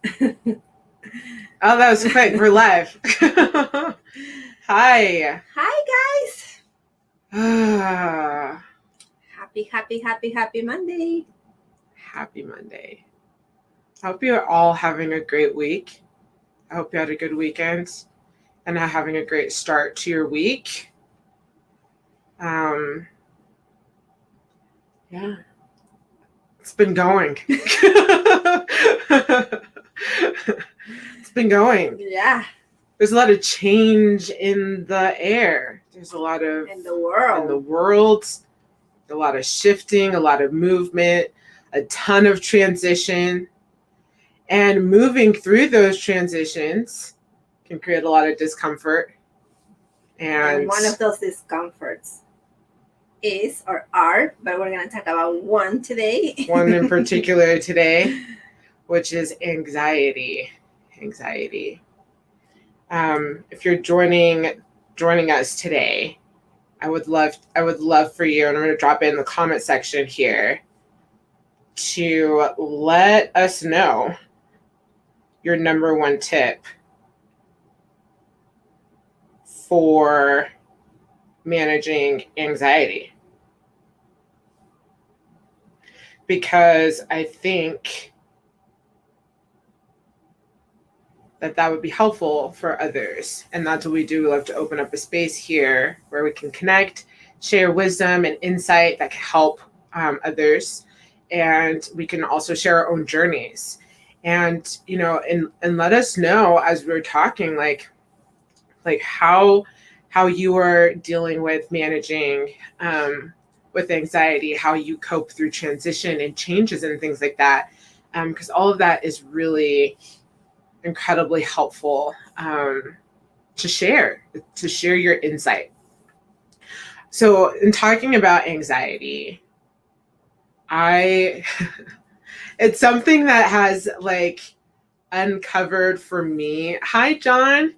Oh, that was quick. We're live. Hi. Hi, guys. Happy Happy Monday. Monday. I hope you're all having a great week. I hope you had a good weekend and are having a great start to your week. Um, yeah, it's been going. It's been going. Yeah, There's a lot of change in the air. There's a lot of in the world. in the world. A lot of shifting, a lot of movement, a ton of transition. And moving through those transitions can create a lot of discomfort. And one of those discomforts is or are, but we're going to talk about one today. One in particular today, which is anxiety. Anxiety. If you're joining us today, I would love for you, and I'm going to drop it in the comment section here, to let us know your number one tip for managing anxiety. Because I think that would be helpful for others. And that's what we do. We love to open up a space here where we can connect, share wisdom and insight that can help others. And we can also share our own journeys. And, and let us know as we're talking, like how you are dealing with managing with anxiety, how you cope through transition and changes and things like that. Because all of that is really incredibly helpful to share your insight. So in talking about anxiety, it's something that has uncovered for me. Hi, John.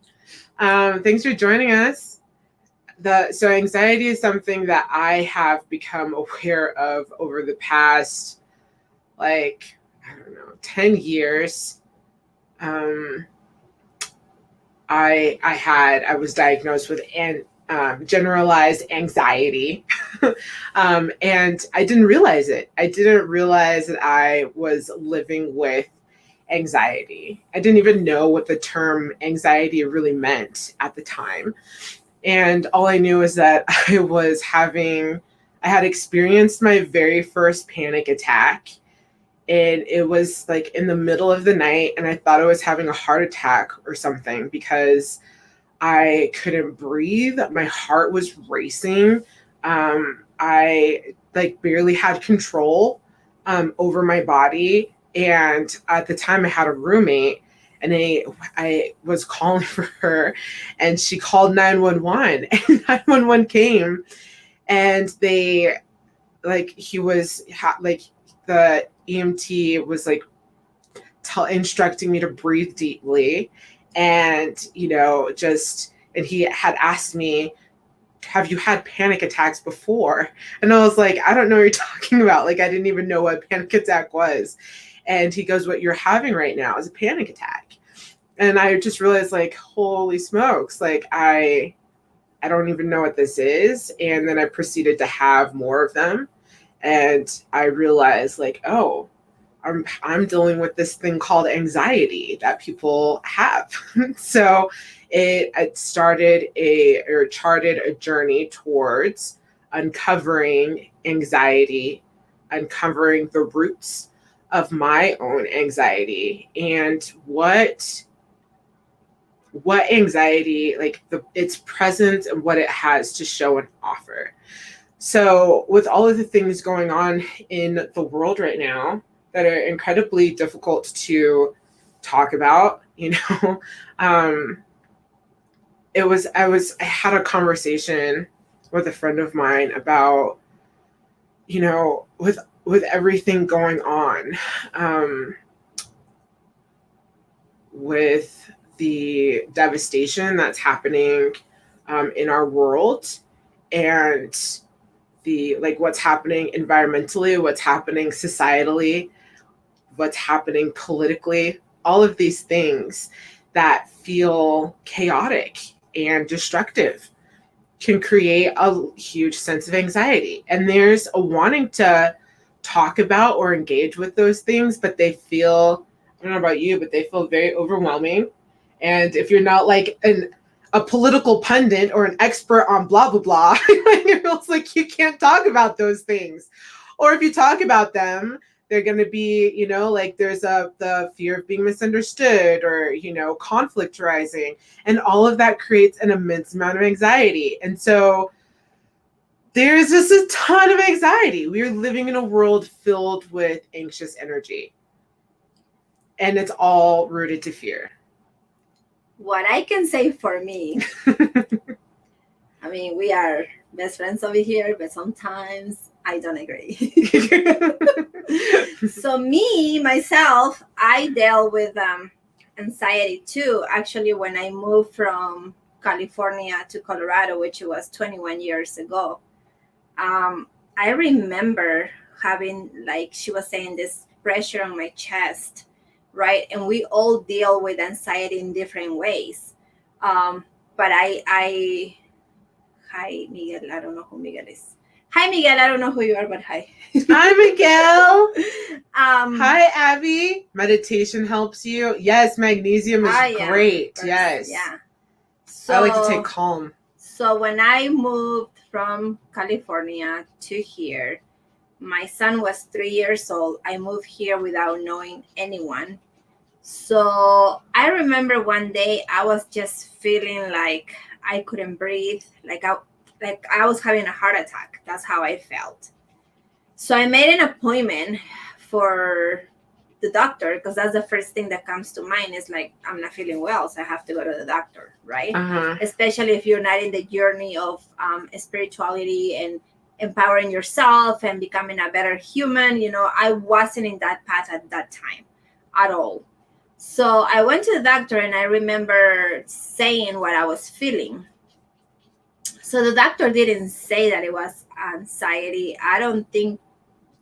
Thanks for joining us. So anxiety is something that I have become aware of over the past, 10 years. I was diagnosed with generalized anxiety, and I didn't realize it. I didn't realize that I was living with anxiety. I didn't even know what the term anxiety really meant at the time. And all I knew is that I had experienced my very first panic attack. And it was in the middle of the night, and I thought I was having a heart attack or something because I couldn't breathe. My heart was racing. I barely had control over my body. And at the time I had a roommate, and I was calling for her, and she called 911, and 911 came, and they the EMT was instructing me to breathe deeply, and and he had asked me, have you had panic attacks before? And I was like, I don't know what you're talking about. I didn't even know what a panic attack was. And he goes, what you're having right now is a panic attack. And I just realized, holy smokes, I don't even know what this is. And then I proceeded to have more of them. And I realized, oh, I'm dealing with this thing called anxiety that people have. So it charted a journey towards uncovering anxiety, uncovering the roots of my own anxiety, and what anxiety, its presence and what it has to show and offer. So with all of the things going on in the world right now that are incredibly difficult to talk about, I had a conversation with a friend of mine about, with everything going on, with the devastation that's happening in our world, and the what's happening environmentally, what's happening societally, what's happening politically, all of these things that feel chaotic and destructive can create a huge sense of anxiety. And there's a wanting to talk about or engage with those things, but they feel, I don't know about you, but they feel very overwhelming. And if you're not like a political pundit or an expert on blah, blah, blah, it feels like you can't talk about those things. Or if you talk about them, they're going to be, like there's the fear of being misunderstood or, conflict rising. And all of that creates an immense amount of anxiety. And so there's just a ton of anxiety. We're living in a world filled with anxious energy. And it's all rooted to fear. What I can say for me, I mean, we are best friends over here, but sometimes I don't agree. So myself, I dealt with anxiety too. Actually, when I moved from California to Colorado, which was 21 years ago, I remember having, like she was saying, this pressure on my chest, right? And we all deal with anxiety in different ways. But hi, Miguel. I don't know who Miguel is. Hi, Miguel. I don't know who you are, but hi. Hi, Miguel. Hi, Abby. Meditation helps you. Yes, magnesium is great. Yes. Yeah. So, I like to take Calm. So when I moved from California to here, my son was 3 years old. I moved here without knowing anyone. So I remember one day I was just feeling like I couldn't breathe, like I was having a heart attack. That's how I felt. So I made an appointment for the doctor, because that's the first thing that comes to mind is like, I'm not feeling well, so I have to go to the doctor, right? Especially if you're not in the journey of spirituality and empowering yourself and becoming a better human. I wasn't in that path at that time at all. So I went to the doctor and I remember saying what I was feeling. So the doctor didn't say that it was anxiety. I don't think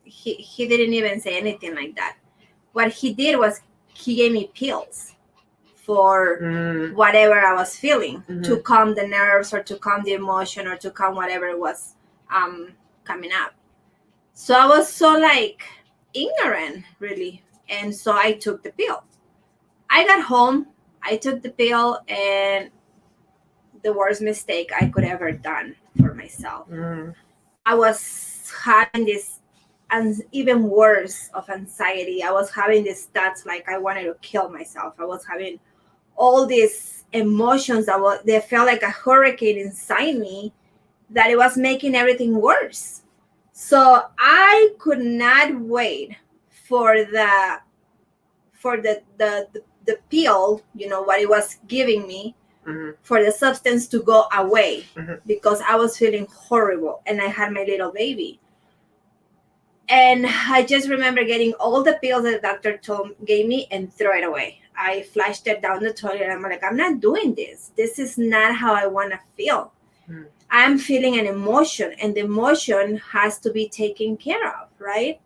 he didn't even say anything like that. What he did was he gave me pills for whatever I was feeling, to calm the nerves or to calm the emotion or to calm whatever was coming up. So I was so like ignorant, really. And so I took the pill. I got home, I took the pill, and the worst mistake I could ever done for myself. I was having this even worse of anxiety. I was having these thoughts like I wanted to kill myself. I was having all these emotions they felt like a hurricane inside me, that it was making everything worse. So I could not wait for the pill, what it was giving me, for the substance to go away, because I was feeling horrible and I had my little baby. And I just remember getting all the pills that the doctor gave me and throw it away. I flushed it down the toilet and I'm like, I'm not doing this. This is not how I want to feel. I'm feeling an emotion, and the emotion has to be taken care of, right?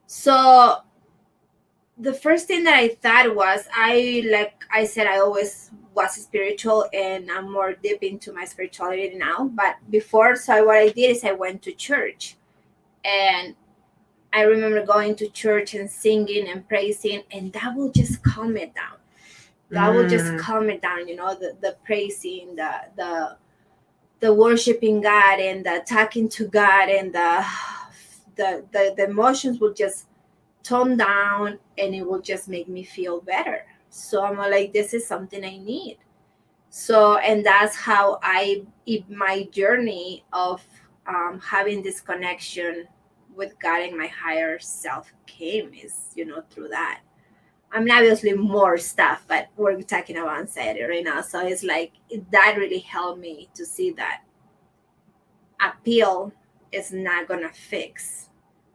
So the first thing that I thought was, like I said, I always was spiritual and I'm more deep into my spirituality now. But before, so what I did is I went to church. And I remember going to church and singing and praising, and that will just calm it down. That will just calm it down, the praising, the worshiping God and the talking to God, and the emotions will just tone down, and it will just make me feel better. So I'm like, this is something I need. So, and that's how my journey of having this connection with God and my higher self came, is, through that. I mean, obviously more stuff, but we're talking about anxiety right now. So it's like, that really helped me to see that a pill is not going to fix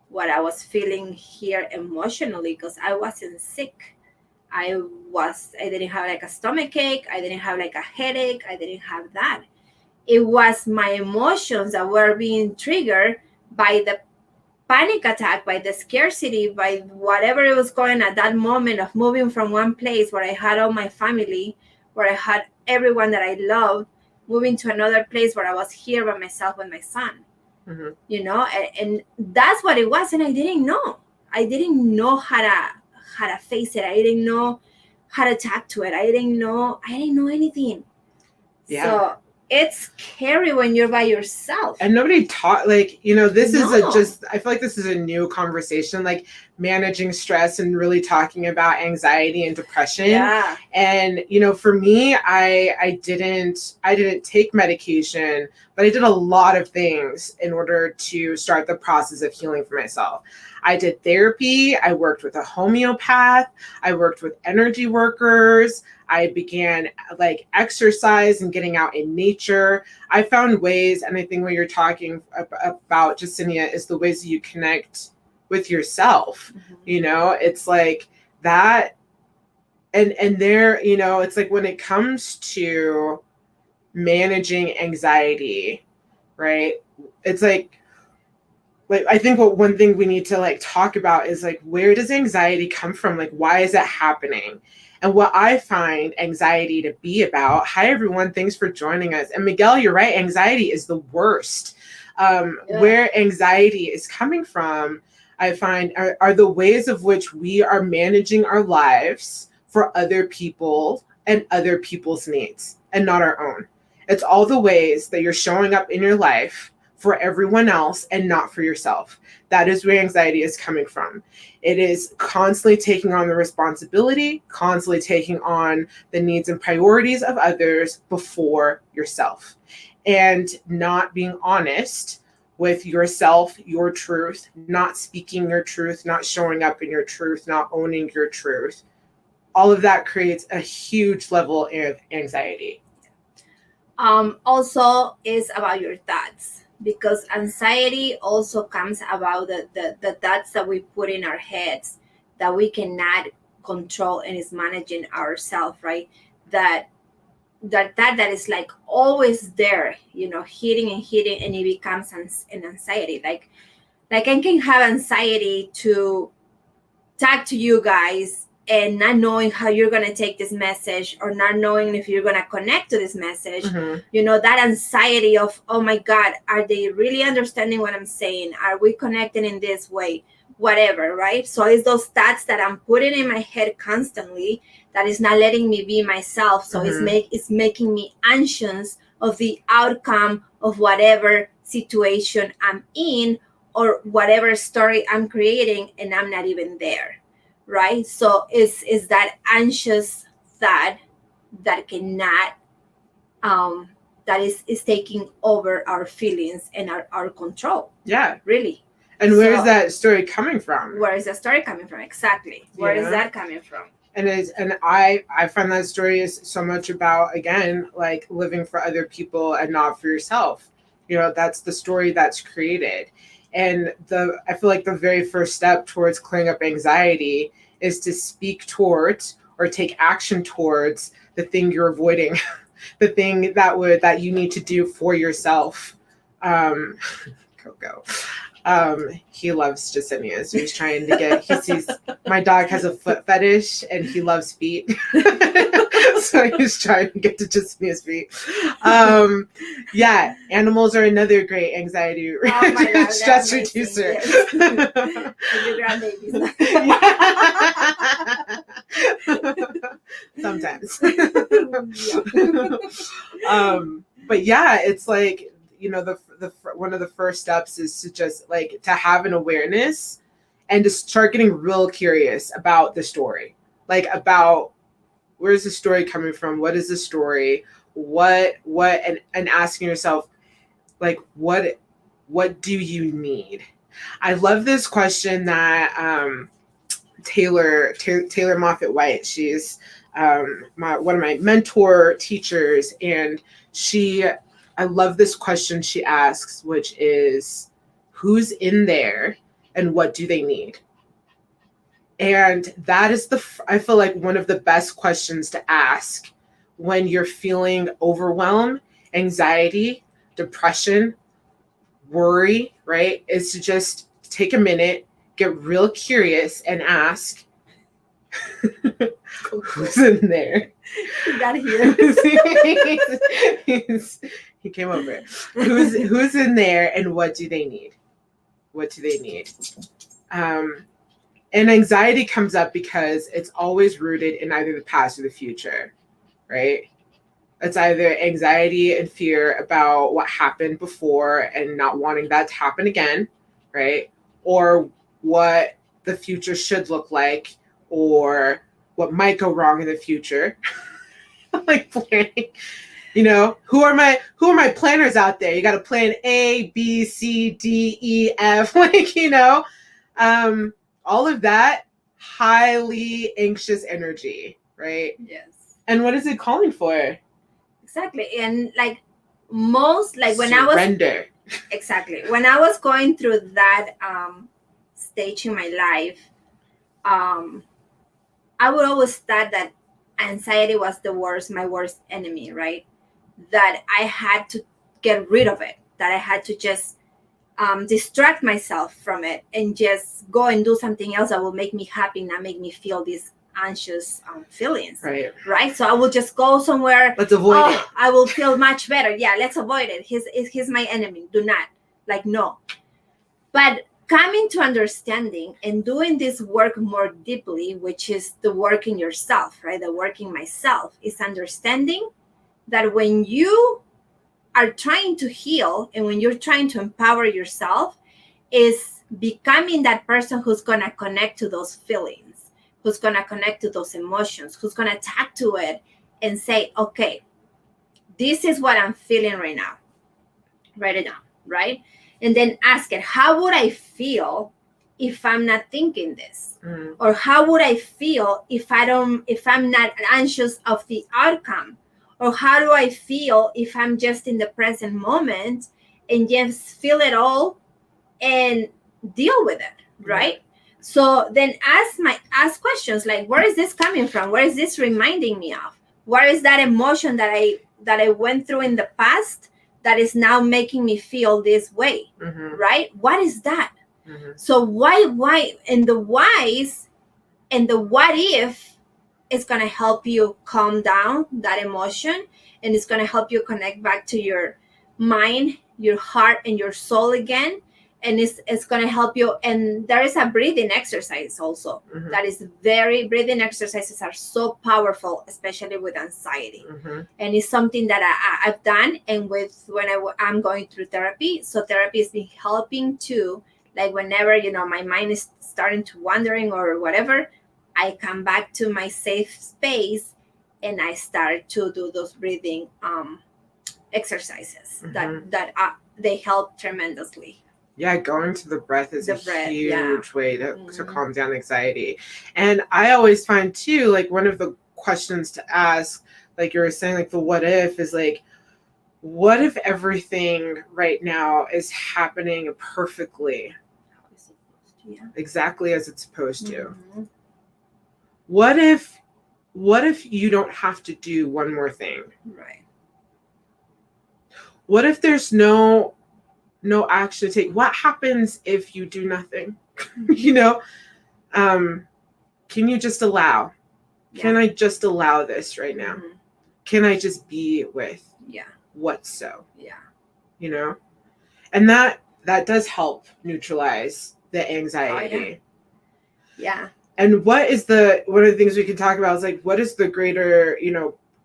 what I was feeling here emotionally, because I wasn't sick. I didn't have like a stomach ache. I didn't have like a headache. I didn't have that. It was my emotions that were being triggered by the panic attack, by the scarcity, by whatever it was going at that moment of moving from one place where I had all my family, where I had everyone that I loved, moving to another place where I was here by myself with my son. Mm-hmm. You know, and that's what it was. And I didn't know. I didn't know how to face it. I didn't know how to talk to it. I didn't know anything. Yeah. So it's scary when you're by yourself. And nobody taught, like, you know, this is No. I feel like this is a new conversation, like managing stress and really talking about anxiety and depression. Yeah. And, you know, for me, I didn't take medication, but I did a lot of things in order to start the process of healing for myself. I did therapy. I worked with a homeopath. I worked with energy workers. I began like exercise and getting out in nature. I found ways, and I think what you're talking about, Jacinia, is the ways that you connect with yourself. Mm-hmm. You know, it's like that. And there, you know, it's like when it comes to managing anxiety, right? It's like I think one thing we need to like talk about is like, where does anxiety come from? Like, why is that happening? And what I find anxiety to be about. Hi, everyone. Thanks for joining us. And Miguel, you're right. Anxiety is the worst. Where anxiety is coming from, I find, are the ways of which we are managing our lives for other people and other people's needs and not our own. It's all the ways that you're showing up in your life for everyone else and not for yourself. That is where anxiety is coming from. It is constantly taking on the responsibility, constantly taking on the needs and priorities of others before yourself, and not being honest with yourself, your truth, not speaking your truth, not showing up in your truth, not owning your truth. All of that creates a huge level of anxiety. Also is about your thoughts, because anxiety also comes about the thoughts that we put in our heads that we cannot control, and is managing ourselves, right? That is like always there, you know, hitting, and it becomes an anxiety. Like I can have anxiety to talk to you guys and not knowing how you're going to take this message, or not knowing if you're going to connect to this message. Mm-hmm. You know, that anxiety of, oh my God, are they really understanding what I'm saying? Are we connecting in this way? Whatever, right? So it's those thoughts that I'm putting in my head constantly that is not letting me be myself. So it's making me anxious of the outcome of whatever situation I'm in, or whatever story I'm creating, and I'm not even there. Right? So is that anxious thought that cannot that is taking over our feelings and our control. Yeah. Really. And where is that story coming from? Where is that story coming from? Exactly. Where is that coming from? And I find that story is so much about, again, like living for other people and not for yourself. You know, that's the story that's created. And I feel like the very first step towards clearing up anxiety is to speak towards or take action towards the thing you're avoiding, the thing that you need to do for yourself. Coco. He loves Jacinia, so he's trying to he sees my dog has a foot fetish and he loves feet. So he's trying to get to Jasinia's feet. Yeah, animals are another great anxiety stress reducer. Yes. Your grandbabies. Sometimes. But yeah, it's like, you know, the one of the first steps is to just like to have an awareness and to start getting real curious about the story, like about where's the story coming from, what is the story, what and asking yourself, like, what do you need? I love this question that Taylor Moffat White, she's one of my mentor teachers, and I love this question she asks, which is, who's in there and what do they need? And that is I feel like one of the best questions to ask when you're feeling overwhelmed, anxiety, depression, worry, right? Is to just take a minute, get real curious, and ask, who's in there? He got here. He came over. Who's in there, and what do they need? What do they need? And anxiety comes up because it's always rooted in either the past or the future, right? It's either anxiety and fear about what happened before and not wanting that to happen again, right? Or what the future should look like, or what might go wrong in the future. Like planning, who are my planners out there? You got to plan A, B, C, D, E, F, all of that highly anxious energy, right? Yes. And what is it calling for? Exactly. And when surrender. Exactly. When I was going through that stage in my life, I would always thought that anxiety was my worst enemy, right? That I had to get rid of it, that I had to just distract myself from it and just go and do something else that will make me happy, not make me feel these anxious feelings. Right. So I will just go somewhere. Let's avoid it. I will feel much better. Yeah, let's avoid it. He's my enemy. Do not. No. But coming to understanding and doing this work more deeply, which is the work in yourself, right? The work in myself is understanding that when you are trying to heal and when you're trying to empower yourself, is becoming that person who's going to connect to those feelings, who's going to connect to those emotions, who's going to tap to it and say, okay, this is what I'm feeling right now. Write it down, right? And then ask it, how would I feel if I'm not thinking this? Mm-hmm. Or how would I feel if I'm not anxious of the outcome? Or how do I feel if I'm just in the present moment and just feel it all and deal with it, right? Mm-hmm. So then ask questions like, where is this coming from? Where is this reminding me of? Where is that emotion that I went through in the past that is now making me feel this way, mm-hmm. right? What is that? Mm-hmm. So why, and the whys and the what if is going to help you calm down that emotion, and it's going to help you connect back to your mind, your heart, and your soul again. And it's going to help you. And there is a breathing exercise also. Mm-hmm. That is breathing exercises are so powerful, especially with anxiety. Mm-hmm. And it's something that I've done. And when I'm going through therapy, so therapy has been helping too. Like whenever, my mind is starting to wandering or whatever, I come back to my safe space and I start to do those breathing exercises. Mm-hmm. that they help tremendously. Yeah, going to the breath is a huge way to calm down anxiety. And I always find too, like one of the questions to ask, like you were saying, like the what if is like, what if everything right now is happening perfectly? Exactly as it's supposed to. Mm-hmm. What if you don't have to do one more thing? Right. What if there's no action to take? What happens if you do nothing? Can you just allow? Yeah. Can I just allow this right now? Mm-hmm. Can I just be with what's so? Yeah. And that does help neutralize the anxiety. Oh, yeah. And one of the things we can talk about is like, what is the greater,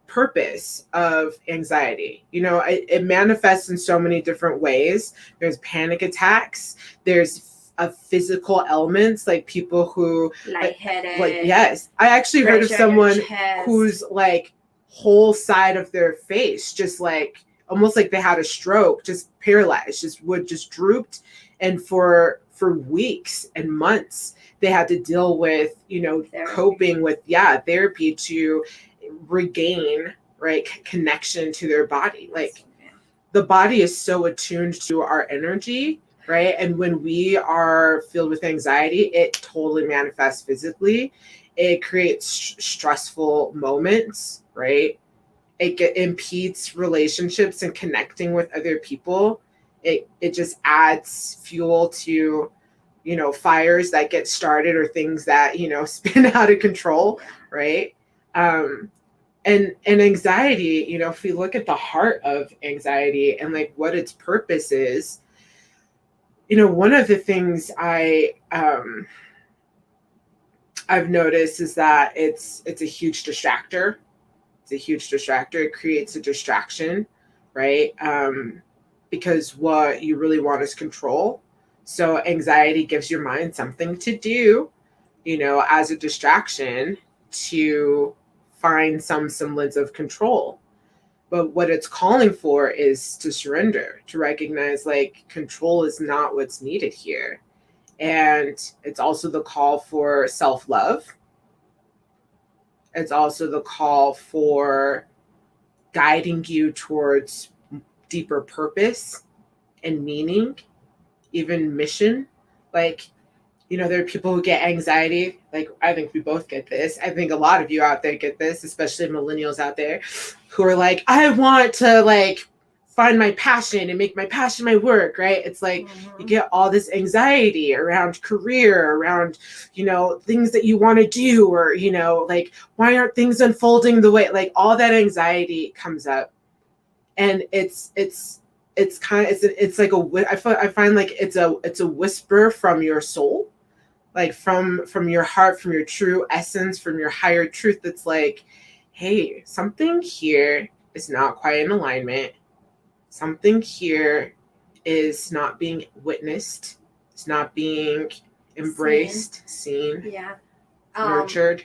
purpose of anxiety? It manifests in so many different ways. There's panic attacks. There's physical elements, like people who lightheaded. Yes, I actually heard of someone whose like whole side of their face, just like almost like they had a stroke, just paralyzed, just drooped, and for weeks and months they had to deal with therapy. Coping with therapy to regain connection to their body. Like the body is so attuned to our energy, right? And when we are filled with anxiety, it totally manifests physically. It creates stressful moments, right? It impedes relationships and connecting with other people. It just adds fuel to fires that get started or things that, spin out of control, right? And anxiety, if we look at the heart of anxiety and like what its purpose is, one of the things I've noticed is that it's a huge distractor. It's a huge distractor. It creates a distraction, right? Because what you really want is control. So anxiety gives your mind something to do, as a distraction to find some semblance of control. But what it's calling for is to surrender, to recognize like control is not what's needed here. And it's also the call for self-love. It's also the call for guiding you towards deeper purpose and meaning, even mission. Like, there are people who get anxiety. Like, I think we both get this. I think a lot of you out there get this, especially millennials out there who are like, I want to like find my passion and make my passion my work, right? It's like you get all this anxiety around career, around, things that you want to do, or, like, why aren't things unfolding the way, like all that anxiety comes up. And it's kind of, it's like I find like it's a whisper from your soul, like from your heart, from your true essence, from your higher truth. That's like, hey, something here is not quite in alignment. Something here is not being witnessed. It's not being embraced, seen, yeah, nurtured.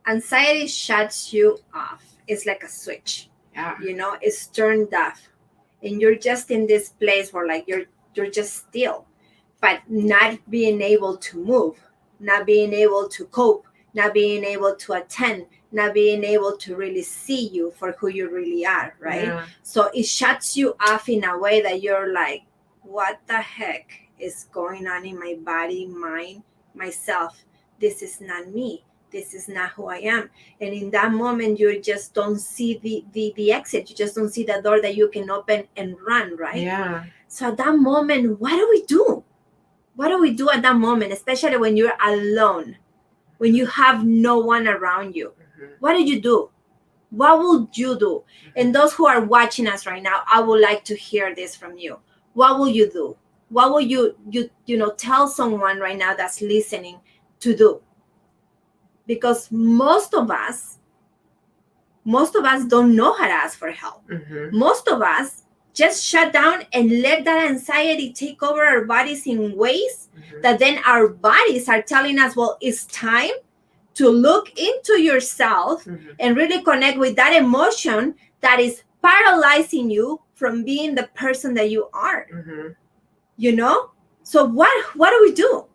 Anxiety shuts you off. It's like a switch. Yeah. It's turned off, and you're just in this place where like you're just still, but not being able to move, not being able to cope, not being able to attend, not being able to really see you for who you really are, right? Yeah. So it shuts you off in a way that you're like, what the heck is going on in my body, mind, myself? This is not me. This is not who I am. And in that moment, you just don't see the exit. You just don't see the door that you can open and run, right? Yeah. So at that moment, what do we do? What do we do at that moment, especially when you're alone, when you have no one around you? What do you do? What would you do? And those who are watching us right now, I would like to hear this from you. What will you do? What will you tell someone right now that's listening to do? Because most of us don't know how to ask for help. Most of us just shut down and let that anxiety take over our bodies in ways that then our bodies are telling us, well, it's time to look into yourself and really connect with that emotion that is paralyzing you from being the person that you are. So what do we do?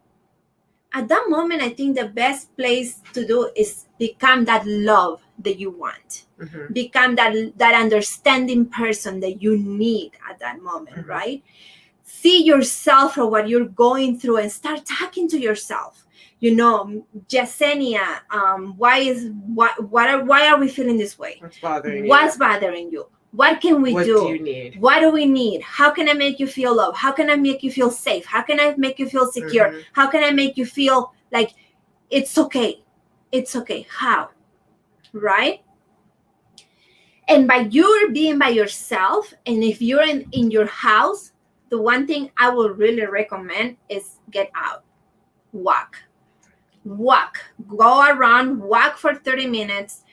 At that moment, I think the best place to do is become that love that you want. Become that understanding person that you need at that moment, right? See yourself for what you're going through and start talking to yourself. Yesenia, why are we feeling this way? What's bothering you? What's bothering you? What can we do? What do you need? What do we need? How can I make you feel loved? How can I make you feel safe? How can I make you feel secure? How can I make you feel like it's okay? It's okay. How? Right? And by you being by yourself, and if you're in your house, the one thing I would really recommend is get out. Walk. Go around, walk for 30 minutes.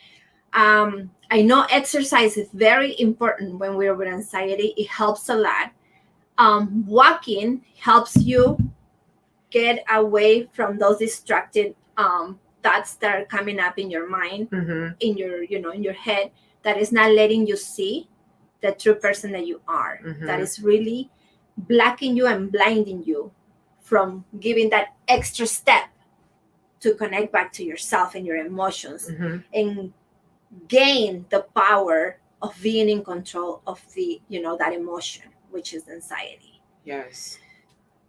I know exercise is very important when we're with anxiety. It helps a lot. Walking helps you get away from those distracted thoughts that are coming up in your mind, in your head, that is not letting you see the true person that you are. That is really blocking you and blinding you from giving that extra step to connect back to yourself and your emotions and gain the power of being in control of the that emotion, which is anxiety. Yes.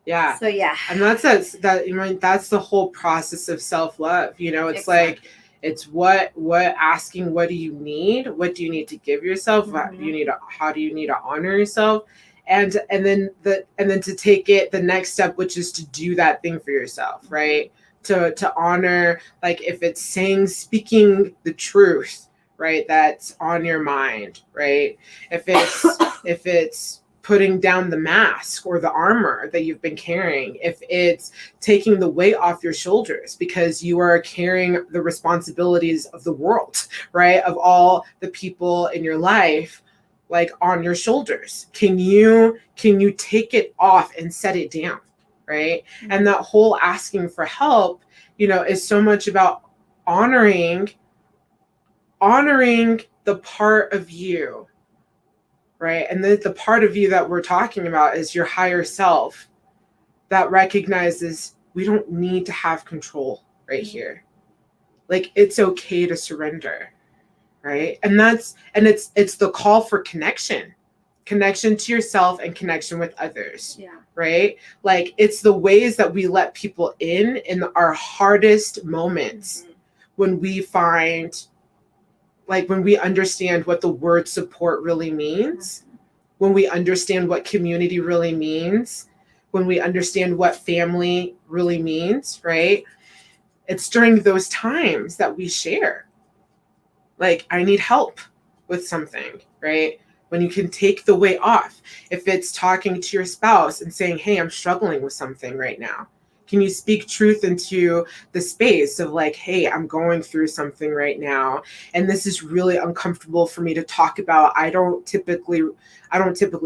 Yeah. So yeah. And that's the whole process of self-love. It's exactly. Like it's what asking, what do you need? What do you need to give yourself? How do you need to honor yourself? and then to take it the next step, which is to do that thing for yourself, right? To honor, like if it's speaking the truth, right, that's on your mind, right? If it's putting down the mask or the armor that you've been carrying, if it's taking the weight off your shoulders because you are carrying the responsibilities of the world, right, of all the people in your life, like on your shoulders, can you take it off and set it down, right? Mm-hmm. And that whole asking for help, is so much about honoring the part of you, right? And the part of you that we're talking about is your higher self that recognizes we don't need to have control right here. Like it's okay to surrender, right? And it's the call for connection to yourself and connection with others. Yeah. Right? Like it's the ways that we let people in our hardest moments. Mm-hmm. When we understand what the word support really means, mm-hmm. when we understand what community really means, when we understand what family really means, right? It's during those times that we share. Like, I need help with something, right? When you can take the weight off. If it's talking to your spouse and saying, hey, I'm struggling with something right now. Can you speak truth into the space of like, hey, I'm going through something right now, and this is really uncomfortable for me to talk about. I don't typically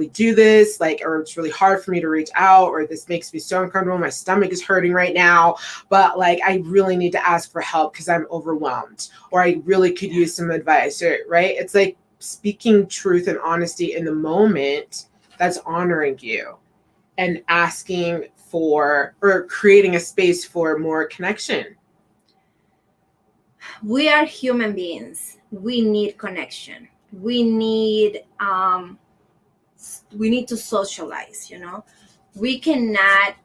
do this, like, or it's really hard for me to reach out, or this makes me so uncomfortable. My stomach is hurting right now, but like, I really need to ask for help because I'm overwhelmed, or I really could use some advice, right? It's like speaking truth and honesty in the moment that's honoring you and asking for or creating a space for more connection. We are human beings. We need connection. We need to socialize, We cannot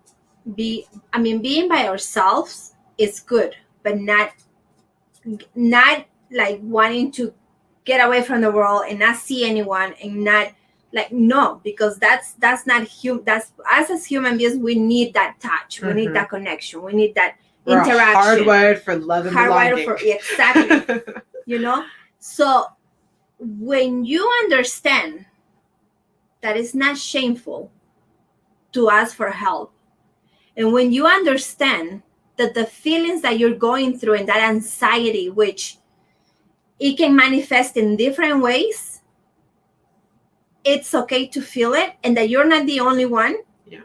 being by ourselves is good, but not like wanting to get away from the world and not see anyone and not like, no, because that's not human. That's us as human beings. We need that touch. We need that connection. We need that interaction. Hardwired for love and belonging. Exactly. So when you understand that it's not shameful to ask for help, and when you understand that the feelings that you're going through and that anxiety, which it can manifest in different ways, it's okay to feel it, and that you're not the only one. Yeah.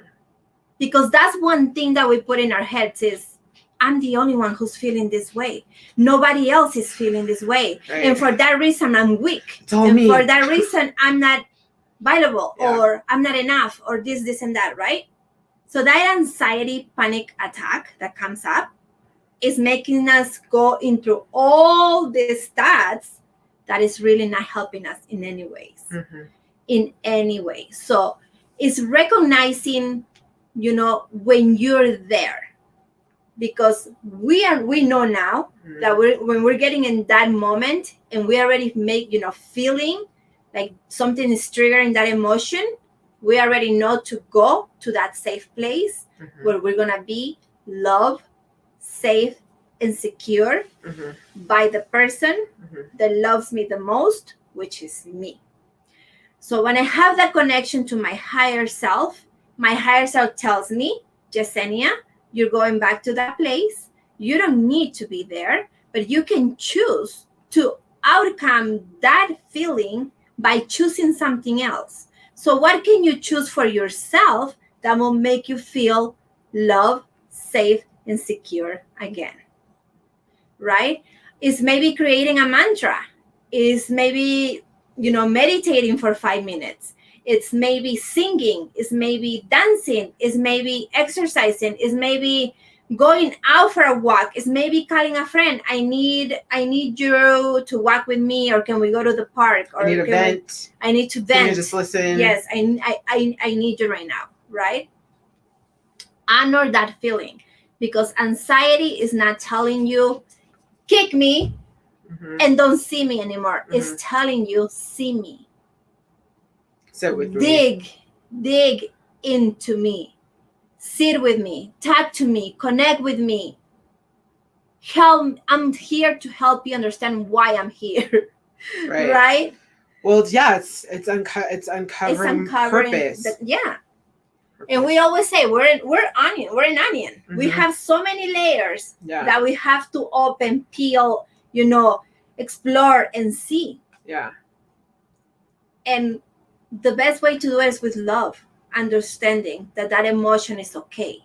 Because that's one thing that we put in our heads is, I'm the only one who's feeling this way. Nobody else is feeling this way. Right. And for that reason, I'm weak. It's all me. For that reason, I'm not valuable, or I'm not enough, or this and that, right? So that anxiety, panic attack that comes up is making us go into all these stats that is really not helping us in any ways. Mm-hmm. In any way. So it's recognizing, when you're there, because we know now that when we're getting in that moment and we already make, feeling like something is triggering that emotion, we already know to go to that safe place where we're going to be loved, safe, and secure by the person that loves me the most, which is me. So when I have that connection to my higher self tells me, Yesenia, you're going back to that place. You don't need to be there, but you can choose to outcome that feeling by choosing something else. So what can you choose for yourself that will make you feel loved, safe, and secure again? Right? It's maybe creating a mantra. It's maybe meditating for 5 minutes. It's maybe singing. It's maybe dancing. It's maybe exercising. It's maybe going out for a walk. It's maybe calling a friend. I need you to walk with me, or can we go to the park? Or I need to vent. I need to vent. Can you just listen? Yes, I need you right now, right? Honor that feeling, because anxiety is not telling you, kick me, and don't see me anymore. It's telling you, see me. Sit with dig dig into me, sit with me, talk to me, connect with me. Help, I'm here to help you understand why I'm here. Right. Right? Well, yeah, it's uncovering purpose. Yeah. And we always say we're an onion. We're an onion. We have so many layers that we have to open, peel, explore and see. Yeah. And the best way to do it is with love, understanding that emotion is okay,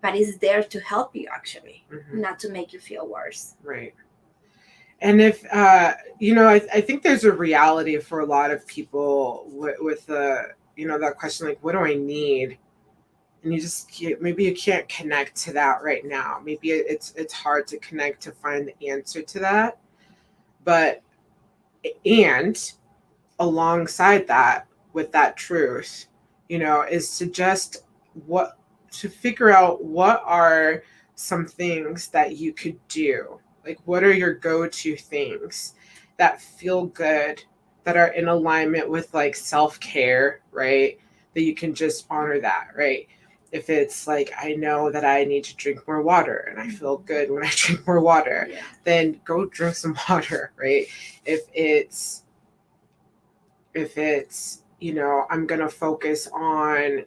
but it's there to help you actually, not to make you feel worse. Right. And if I think there's a reality for a lot of people with the that question, like, what do I need? And maybe you can't connect to that right now. Maybe it's hard to connect to find the answer to that. But and alongside that, with that truth, is to figure out what are some things that you could do. Like, what are your go-to things that feel good, that are in alignment with like self-care, right? That you can just honor that, right? If it's like, I know that I need to drink more water and I feel good when I drink more water, then go drink some water, right? If it's I'm going to focus on,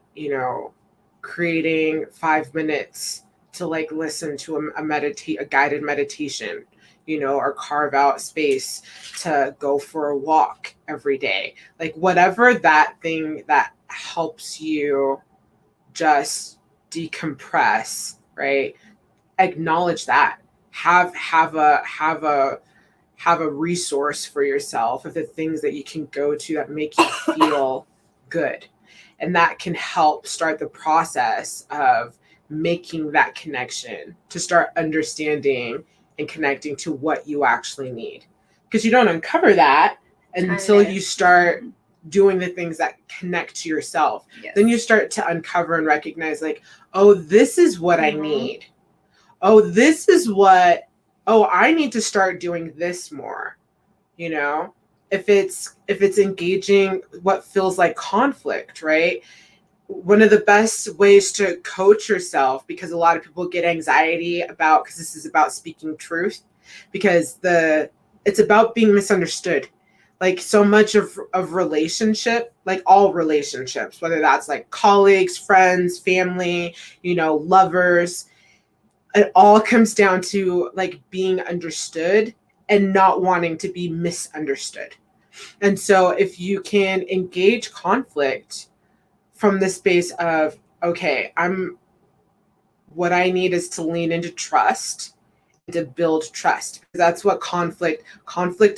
creating 5 minutes to like listen to a guided meditation, or carve out space to go for a walk every day. Like, whatever that thing that helps you just decompress, right? Acknowledge that. Have a resource for yourself of the things that you can go to that make you feel good. And that can help start the process of making that connection, to start understanding and connecting to what you actually need. Because you don't uncover that until you start doing the things that connect to yourself. Then you start to uncover and recognize, like, oh, this is what I need. Oh, this is what, I need to start doing this more. If it's engaging what feels like conflict, right? One of the best ways to coach yourself, because a lot of people get anxiety because this is about speaking truth, because it's about being misunderstood. Like, so much of relationship, like all relationships, whether that's like colleagues, friends, family, lovers, it all comes down to like being understood and not wanting to be misunderstood. And so if you can engage conflict from the space of, okay, what I need is to lean into trust, to build trust. That's what conflict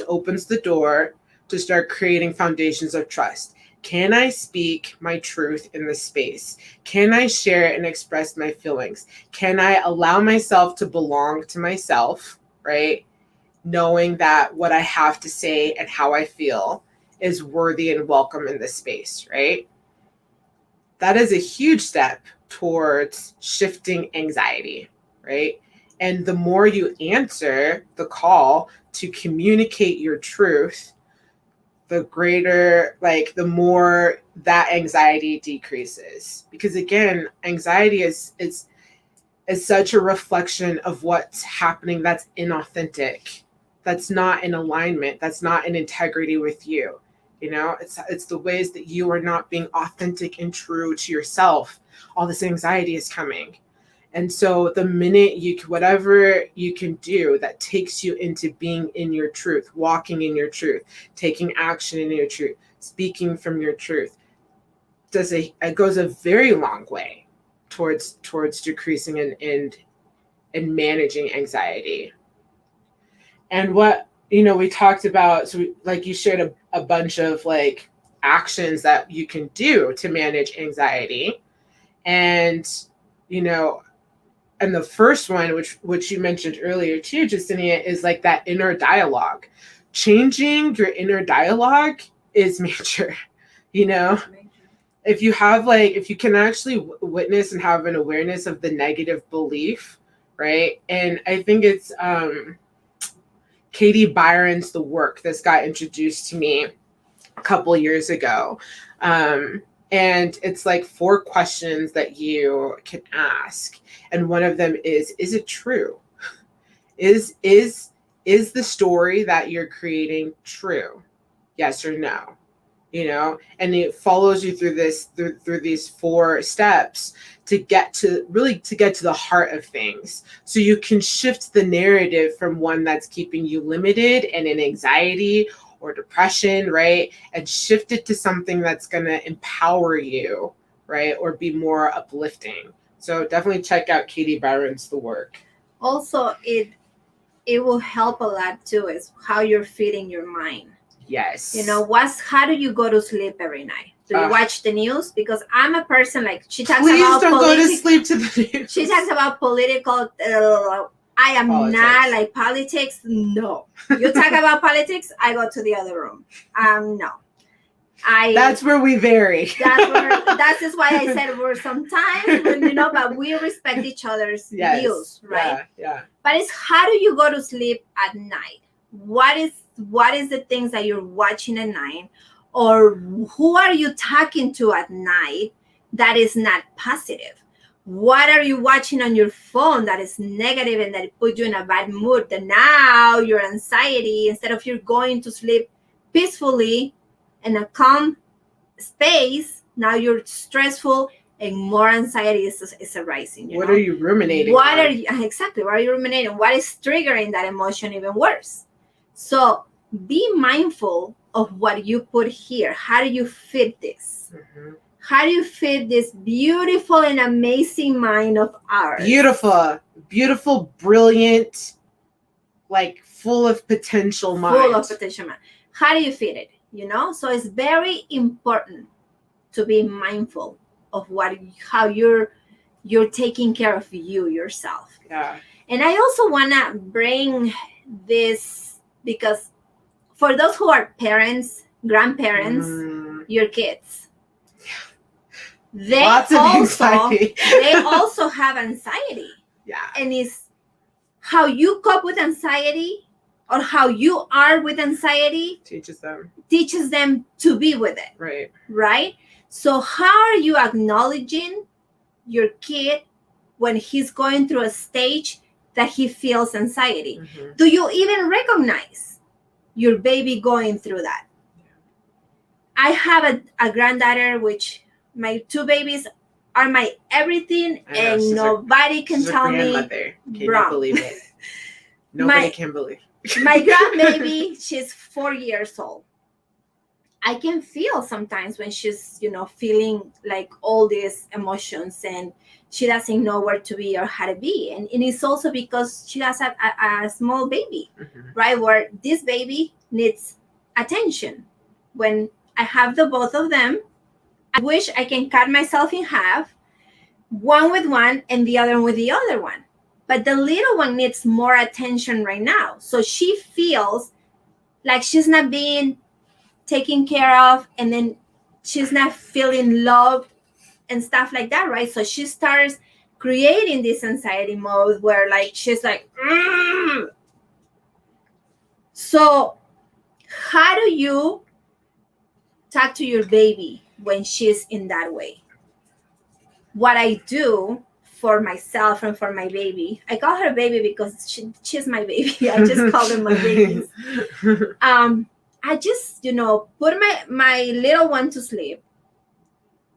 opens the door to start creating foundations of trust. Can I speak my truth in this space? Can I share and express my feelings? Can I allow myself to belong to myself, right? Knowing that what I have to say and how I feel is worthy and welcome in this space, right? That is a huge step towards shifting anxiety, right? And the more you answer the call to communicate your truth, the greater, like, the more that anxiety decreases. Because again, anxiety is such a reflection of what's happening that's inauthentic, that's not in alignment, that's not in integrity with you. It's the ways that you are not being authentic and true to yourself. All this anxiety is coming. And so the minute whatever you can do that takes you into being in your truth, walking in your truth, taking action in your truth, speaking from your truth, it goes a very long way towards decreasing and managing anxiety. And what we talked about, so you shared a bunch of like actions that you can do to manage anxiety. And and the first one, which you mentioned earlier too, Justinia, is like that inner dialogue. Changing your inner dialogue is major. If you can actually witness and have an awareness of the negative belief, right? And I think it's Katie Byron's The Work. This got introduced to me a couple years ago. And it's like 4 questions that you can ask. And one of them is it true? Is the story that you're creating true? Yes or no? You know, and it follows you through this through these 4 steps to get to the heart of things, so you can shift the narrative from one that's keeping you limited and in anxiety or depression, right, and shift it to something that's going to empower you, right, or be more uplifting. So definitely check out Katie Byron's The Work. Also, it will help a lot too, is how you're feeding your mind. Yes. You know, how do you go to sleep every night? Do you watch the news? Because I'm a person, like, she talks Please about don't go to sleep to the news. She talks about political. I am politics. Not like politics. No. You talk about politics, I go to the other room. No. That's where we vary. That is why I said we're sometimes, but we respect each other's views, right? Yeah. But it's, how do you go to sleep at night? What is the things that you're watching at night, or who are you talking to at night that is not positive? What are you watching on your phone that is negative and that put you in a bad mood? That now your anxiety, instead of you going to sleep peacefully in a calm space, now you're stressful and more anxiety is arising. What are you ruminating? What are you ruminating? What is triggering that emotion even worse? So be mindful of what you put here. How do you fit this? Mm-hmm. How do you fit this beautiful and amazing mind of ours? Beautiful, brilliant, like full of potential mind. How do you fit it? So it's very important to be mindful of how you're taking care of yourself. Yeah. And I also want to bring this, because for those who are parents, grandparents, your kids, they also have anxiety. Yeah. And it's how you cope with anxiety, or how you are with anxiety, teaches them to be with it. Right. So how are you acknowledging your kid when he's going through a stage that he feels anxiety? Mm-hmm. Do you even recognize your baby going through that? I have a granddaughter, which my 2 babies are my everything, and nobody can tell me. Can you believe it? Nobody can believe. My grandbaby, she's 4 years old. I can feel sometimes when she's, feeling like all these emotions, and she doesn't know where to be or how to be. And it's also because she has a small baby, mm-hmm. right? Where this baby needs attention. When I have the both of them, I wish I can cut myself in half, one with one and the other with the other one. But the little one needs more attention right now. So she feels like she's not being taken care of, and then she's not feeling loved and stuff like that, right? So she starts creating this anxiety mode where, like, she's like, "Ugh." So how do you talk to your baby when she's in that way? What I do for myself and for my baby, I call her baby because she's my baby. I just call them my babies. I just, put my little one to sleep.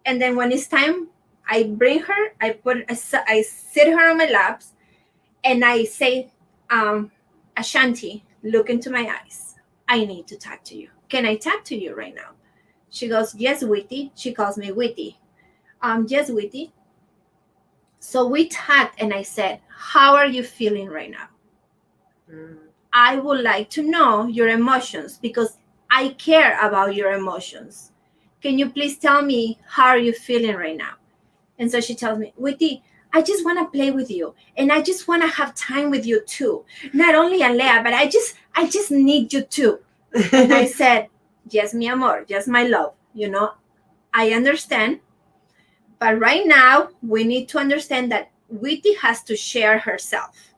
And then when it's time, I bring her, I sit her on my laps, and I say, Ashanti, look into my eyes. I need to talk to you. Can I talk to you right now? She goes, yes, Witty. She calls me Witty. Yes, Witty. So we talked, and I said, how are you feeling right now? I would like to know your emotions, because I care about your emotions. Can you please tell me, how are you feeling right now? And so she tells me, Witty, I just want to play with you, and I just want to have time with you too. Not only Alea, but I just need you too. And I said, yes, mi amor, yes, my love. I understand. But right now, we need to understand that Witty has to share herself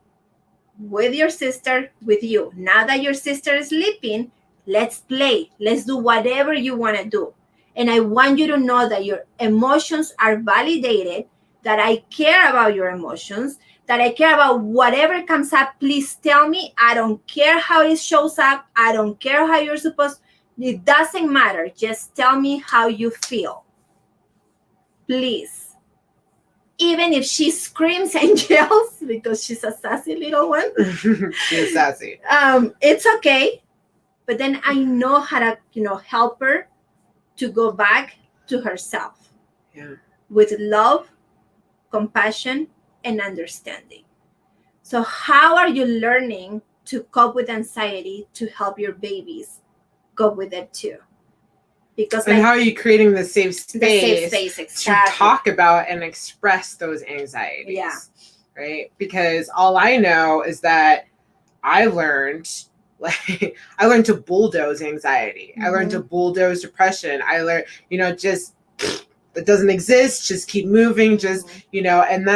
with your sister, with you. Now that your sister is sleeping, let's play. Let's do whatever you want to do. And I want you to know that your emotions are validated, that I care about your emotions, that I care about whatever comes up. Please tell me. I don't care how it shows up. I don't care how you're supposed. It doesn't matter. Just tell me how you feel. Please. Even if she screams and yells because she's a sassy little one. She's sassy. It's okay. But then I know how to, help her to go back to herself. Yeah. With love, compassion, and understanding. So how are you learning to cope with anxiety to help your babies cope with it too? Because and how are you creating the safe space, exactly. to talk about and express those anxieties? Yeah. Right? Because all I know is that I learned to bulldoze anxiety. I learned to bulldoze depression. I learned, just it doesn't exist. Just keep moving. Just, and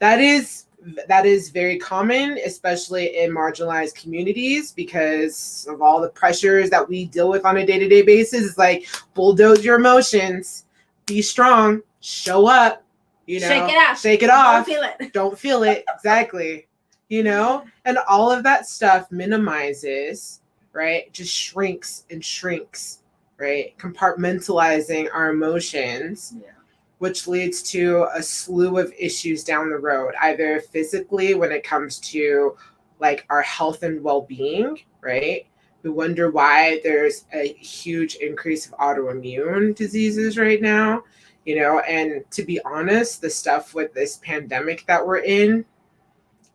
that is very common, especially in marginalized communities, because of all the pressures that we deal with on a day-to-day basis. It's like, bulldoze your emotions, be strong, show up, shake it off. Don't feel it. Exactly. And all of that stuff minimizes, right? Just shrinks and shrinks, right? Compartmentalizing our emotions. Yeah. Which leads to a slew of issues down the road, either physically when it comes to like our health and well-being, right? We wonder why there's a huge increase of autoimmune diseases right now, and to be honest, the stuff with this pandemic that we're in,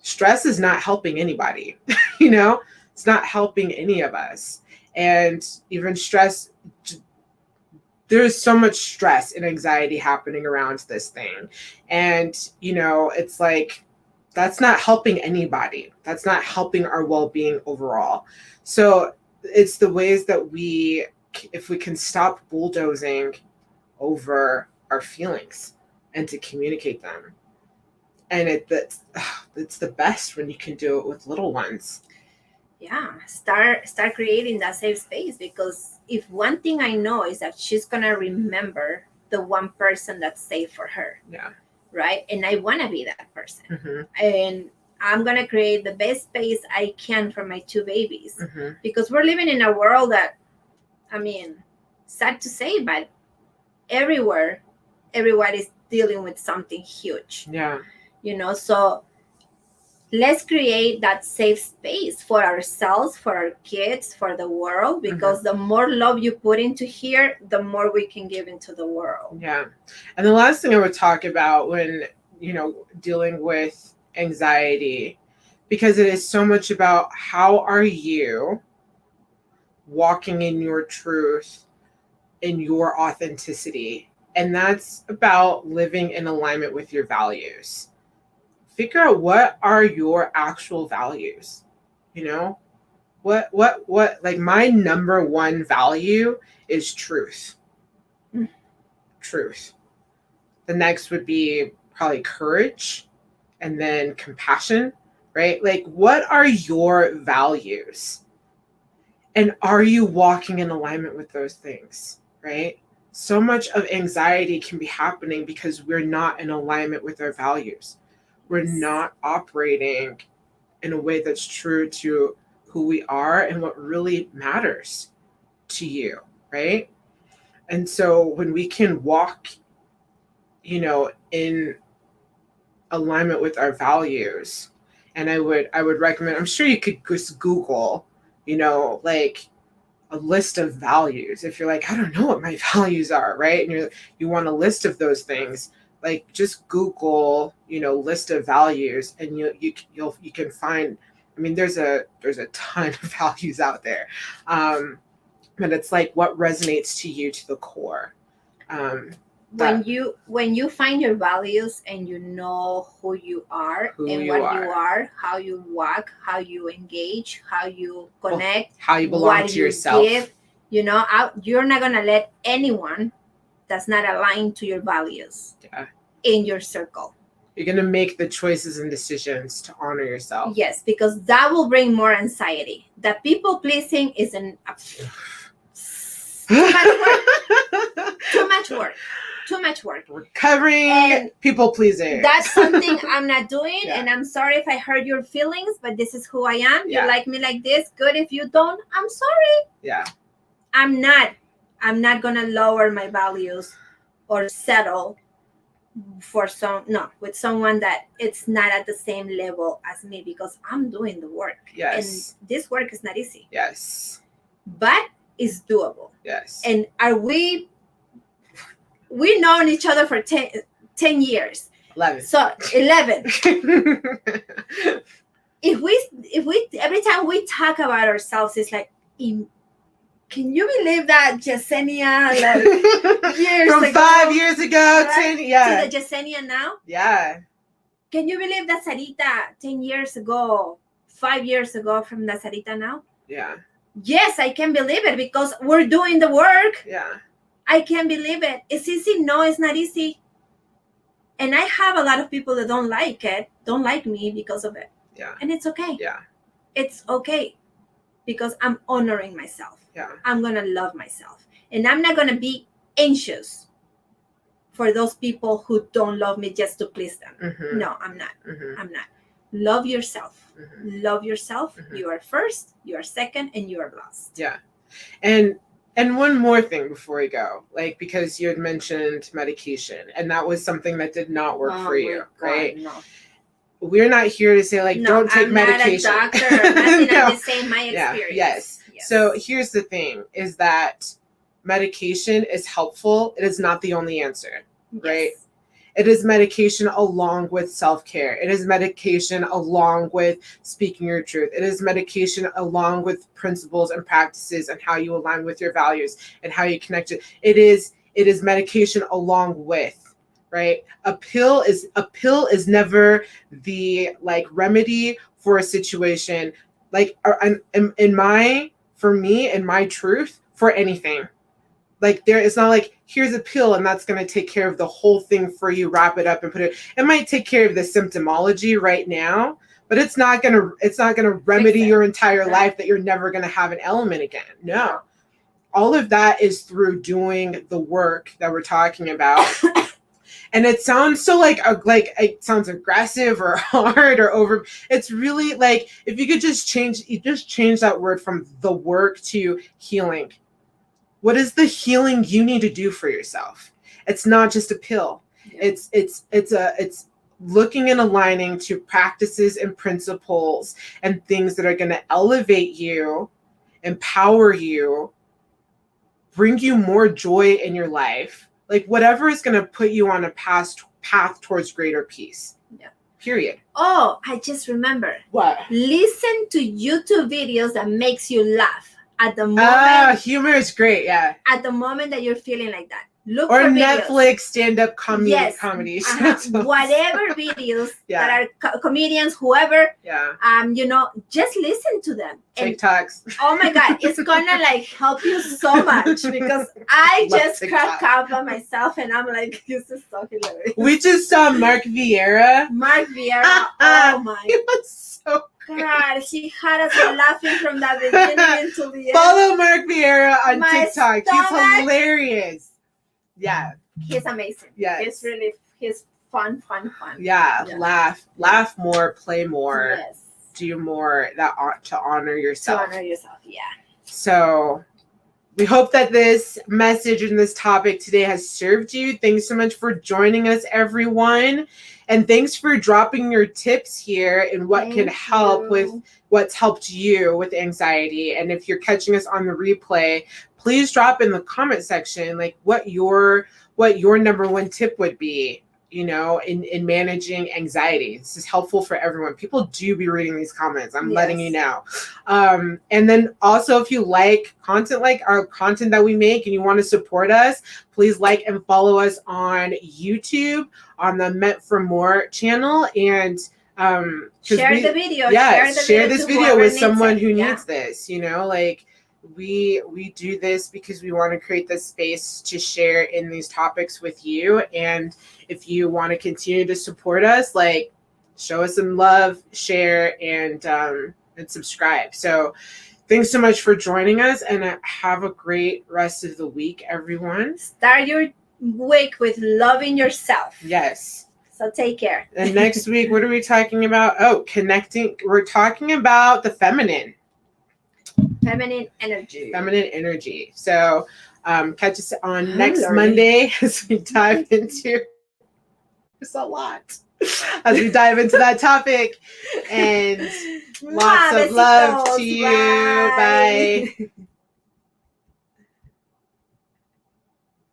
stress is not helping anybody, it's not helping any of us. And even stress, there's so much stress and anxiety happening around this thing. And, it's like, that's not helping anybody. That's not helping our well-being overall. So it's the ways that if we can stop bulldozing over our feelings and to communicate them. And it's the best when you can do it with little ones. Yeah, start creating that safe space, because if one thing I know is that she's gonna remember the one person that's safe for her. Yeah. Right? And I want to be that person. And I'm gonna create the best space I can for my two babies, because we're living in a world that, sad to say, but everywhere everyone is dealing with something huge. Yeah. So let's create that safe space for ourselves, for our kids, for the world, because the more love you put into here, the more we can give into the world. Yeah. And the last thing I would talk about when, dealing with anxiety, because it is so much about how are you walking in your truth, in your authenticity. And that's about living in alignment with your values. Figure out what are your actual values. What like my number one value is truth. Truth. The next would be probably courage, and then compassion, right? Like, what are your values? And are you walking in alignment with those things, right? So much of anxiety can be happening because we're not in alignment with our values. We're not operating in a way that's true to who we are and what really matters to you, right? And so when we can walk, in alignment with our values, and I would recommend, I'm sure you could just Google, like a list of values. If you're like, I don't know what my values are, right? And you want a list of those things, like just Google, list of values, and you can find. There's a ton of values out there, but it's like what resonates to you to the core. When you find your values and you know who you are and what you are, how you walk, how you engage, how you connect, how you belong to yourself. Give, you're not gonna let anyone that's not aligned to your values in your circle. You're gonna make the choices and decisions to honor yourself. Yes, because that will bring more anxiety. The people pleasing is Too much work. Too much work. Too much work. Recovering And people pleaser. That's something I'm not doing, Yeah. and I'm sorry if I hurt your feelings, but this is who I am. Yeah. You like me like this, good. If you don't, I'm sorry. Yeah. I'm not gonna lower my values or settle with someone that it's not at the same level as me, because I'm doing the work. Yes. And this work is not easy. Yes. But it's doable. Yes. And we known each other for 10 years. 11. So 11. If we every time we talk about ourselves, it's like, can you believe that Yesenia, like years from ago, 5 years ago, right, 10, yeah. to the Yesenia now? Yeah. Can you believe that Sarita 10 years ago, 5 years ago from the Sarita now? Yeah. Yes, I can believe it, because we're doing the work. Yeah. I can believe it. It's easy? No, it's not easy. And I have a lot of people that don't like me because of it. Yeah. And it's okay. Yeah. It's okay, because I'm honoring myself. Yeah. I'm going to love myself. And I'm not going to be anxious for those people who don't love me just to please them. Mm-hmm. No, I'm not. Mm-hmm. I'm not. Love yourself. Mm-hmm. Love yourself. Mm-hmm. You are first, you are second, and you are last. Yeah. And one more thing before we go, like, because you had mentioned medication, and that was something that did not work for you, right? No. We're not here to say, like, don't take medication. I'm not a doctor. Nothing. No. I'm just saying my experience. Yes. So here's the thing, is that medication is helpful. It is not the only answer, right? Yes. It is medication along with self-care. It is medication along with speaking your truth. It is medication along with principles and practices and how you align with your values and how you connect it. It is medication along with, right? A pill is never the, like, remedy for a situation, like, in my truth, for anything. Like, it's not like, here's a pill and that's going to take care of the whole thing for you, wrap it up and put it. It might take care of the symptomology right now, but it's not going to remedy your entire life, that you're never going to have an ailment again. No. All of that is through doing the work that we're talking about. And it sounds so like it sounds aggressive or hard or over. It's really like, if you could just change that word from the work to healing. What is the healing you need to do for yourself? It's not just a pill. Yeah. It's looking and aligning to practices and principles and things that are going to elevate you, empower you, bring you more joy in your life. Like, whatever is going to put you on a path towards greater peace. Yeah. Period. Oh, I just remember. What? Listen to YouTube videos that makes you laugh. At the moment, humor is great, yeah. At the moment that you're feeling like that, look or for Netflix videos. stand-up comedies. Whatever videos that are comedians, whoever. Yeah. Just listen to them. TikToks. And, oh my God, it's gonna like help you so much, because I just crack up on myself and I'm like, this is so hilarious. We just saw Mark Vieira. Oh my. He was so God, he had us laughing from the beginning until the end. Follow Mark Vieira on TikTok. He's hilarious. Yeah. He's amazing. Yeah. He's fun. Yeah. Laugh more, play more. Yes. Do more to honor yourself. Yeah. So we hope that this message and this topic today has served you. Thanks so much for joining us, everyone. And thanks for dropping your tips here and what can help with what's helped you with anxiety. And if you're catching us on the replay, please drop in the comment section, like, what your number one tip would be, in managing anxiety. This is helpful for everyone. People do be reading these comments. I'm letting you know. And then also, if you like content like our content that we make and you want to support us, please like and follow us on YouTube on the Meant for More channel. And share the video. Yeah, share this video with someone who needs this. We do this because we want to create this space to share in these topics with you. And if you want to continue to support us, show us some love, share, and subscribe. So thanks so much for joining us, and have a great rest of the week, everyone. Start your week with loving yourself. Yes. So take care. And next week, what are we talking about? Oh, connecting. We're talking about the feminine. Feminine energy. Feminine energy. So catch us on next Monday as we dive into it's a lot. As we dive into that topic. And lots of love to you. Bye.